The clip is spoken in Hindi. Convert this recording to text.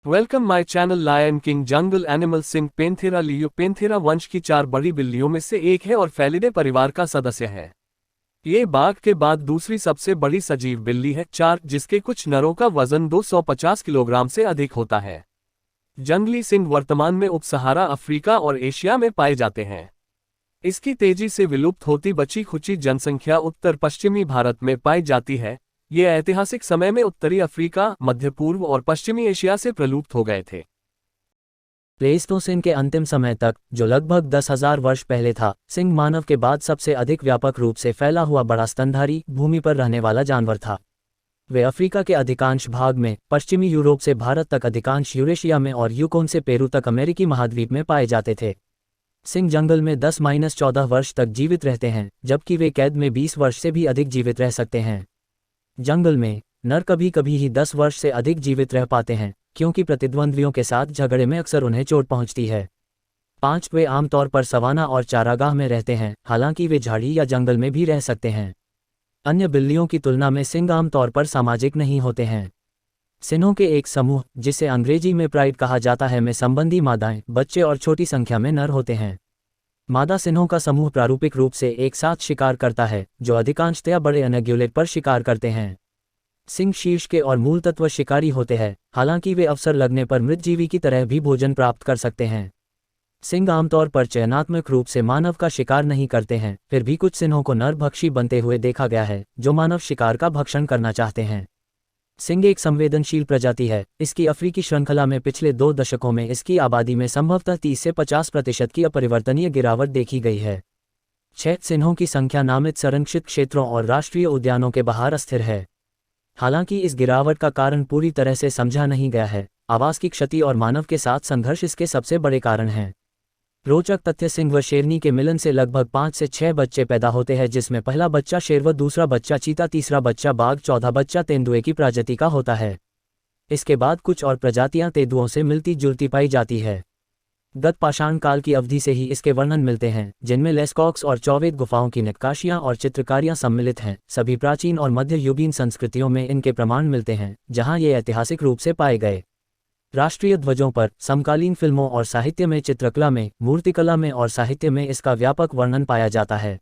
Welcome my channel lion king jungle animal सिंह पेंथेरा लियो पेंथेरा वंश की 4 बड़ी बिल्लियों में से एक है और फेलिडे परिवार का सदस्य है। ये बाघ के बाद दूसरी सबसे बड़ी सजीव बिल्ली है 4, जिसके कुछ नरों का वजन 250 किलोग्राम से अधिक होता है। जंगली सिंह वर्तमान में उपसहारा अफ्रीका और एशिया में पाए जाते हैं। इसकी तेजी से विलुप्त होती बची खुची जनसंख्या उत्तर पश्चिमी भारत में पाई जाती है। ये ऐतिहासिक समय में उत्तरी अफ्रीका, मध्य पूर्व और पश्चिमी एशिया से प्रलुप्त हो गए थे। प्लेइस्टोसिन के अंतिम समय तक, जो लगभग 10,000 वर्ष पहले था, सिंह मानव के बाद सबसे अधिक व्यापक रूप से फैला हुआ बड़ा स्तनधारी, भूमि पर रहने वाला जानवर था। वे अफ्रीका के अधिकांश भाग में, पश्चिमी यूरोप से भारत तक, अधिकांश यूरेशिया में और यूकोन से पेरू तक अमेरिकी महाद्वीप में पाए जाते थे। सिंह जंगल में 10-14 वर्ष तक जीवित रहते हैं, जबकि वे कैद में 20 वर्ष से भी अधिक जीवित रह सकते हैं। जंगल में नर कभी कभी ही 10 वर्ष से अधिक जीवित रह पाते हैं, क्योंकि प्रतिद्वंद्वियों के साथ झगड़े में अक्सर उन्हें चोट पहुंचती है। 5 वे आमतौर पर सवाना और चारागाह में रहते हैं, हालांकि वे झाड़ी या जंगल में भी रह सकते हैं। अन्य बिल्लियों की तुलना में सिंह आमतौर पर सामाजिक नहीं होते हैं। सिंहों के एक समूह, जिसे अंग्रेजी में प्राइड कहा जाता है, में संबंधी मादाएं, बच्चे और छोटी संख्या में नर होते हैं। मादा सिंहों का समूह प्रारूपिक रूप से एक साथ शिकार करता है, जो अधिकांशतया बड़े अनग्युलेट पर शिकार करते हैं। सिंह शीर्ष के और मूल तत्व शिकारी होते हैं, हालांकि वे अवसर लगने पर मृतजीवी की तरह भी भोजन प्राप्त कर सकते हैं। सिंह आमतौर पर चयनात्मक रूप से मानव का शिकार नहीं करते हैं, फिर भी कुछ सिंहों को नरभक्षी बनते हुए देखा गया है, जो मानव शिकार का भक्षण करना चाहते हैं। सिंह एक संवेदनशील प्रजाति है। इसकी अफ्रीकी श्रृंखला में पिछले 2 दशकों में इसकी आबादी में संभवतः 30 से 50% की अपरिवर्तनीय गिरावट देखी गई है। 6 सिंहों की संख्या नामित संरक्षित क्षेत्रों और राष्ट्रीय उद्यानों के बाहर अस्थिर है। हालांकि इस गिरावट का कारण पूरी तरह से समझा नहीं गया है। आवास की क्षति और मानव के साथ संघर्ष इसके सबसे बड़े कारण हैं। रोचक तथ्य, सिंह व शेरनी के मिलन से लगभग 5 से 6 बच्चे पैदा होते हैं, जिसमें पहला बच्चा शेर, दूसरा बच्चा चीता, तीसरा बच्चा बाघ, चौथा बच्चा तेंदुए की प्रजाति का होता है। इसके बाद कुछ और प्रजातियां तेंदुओं से मिलती जुलती पाई जाती है। गत पाषाण काल की अवधि से ही इसके वर्णन मिलते हैं, जिनमें लेस्कॉक्स और चौवेद गुफाओं की नक्काशियां और चित्रकारियां सम्मिलित हैं। सभी प्राचीन और मध्ययुगीन संस्कृतियों में इनके प्रमाण मिलते हैं, जहां ये ऐतिहासिक रूप से पाए गए। राष्ट्रीय ध्वजों पर, समकालीन फिल्मों और साहित्य में, चित्रकला में, मूर्तिकला में और साहित्य में इसका व्यापक वर्णन पाया जाता है।